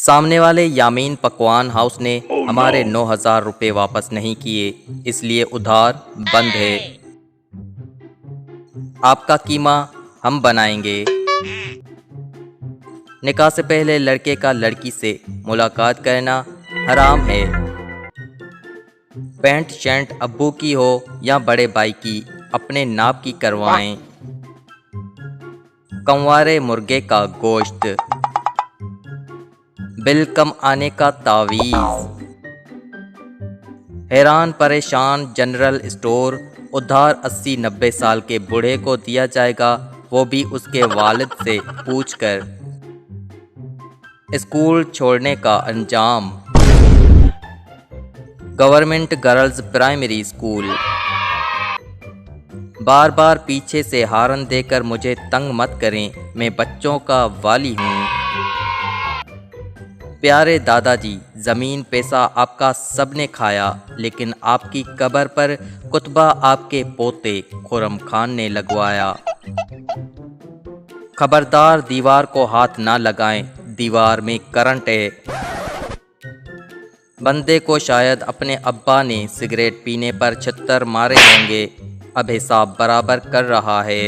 सामने वाले यामीन पकवान हाउस ने हमारे 9,000 रुपये वापस नहीं किए, इसलिए उधार बंद है। आपका कीमा हम बनाएंगे। निकाह से पहले लड़के का लड़की से मुलाकात करना हराम है। पैंट शर्ट अब्बू की हो या बड़े भाई की, अपने नाप की करवाएं। कंवारे मुर्गे का गोश्त, बिल कम आने का तावीज़। हैरान परेशान जनरल स्टोर उधार 80-90 साल के बूढ़े को दिया जाएगा, वो भी उसके वालिद से पूछकर। स्कूल छोड़ने का अंजाम, गवर्नमेंट गर्ल्स प्राइमरी स्कूल। बार बार पीछे से हारन देकर मुझे तंग मत करें, मैं बच्चों का वाली हूँ। प्यारे दादाजी, ज़मीन पैसा आपका सबने खाया, लेकिन आपकी कब्र पर कुतबा आपके पोते खुरम खान ने लगवाया। खबरदार दीवार को हाथ ना लगाएं, दीवार में करंट है। बंदे को शायद अपने अब्बा ने सिगरेट पीने पर छत्तर मारे होंगे, अब हिसाब बराबर कर रहा है।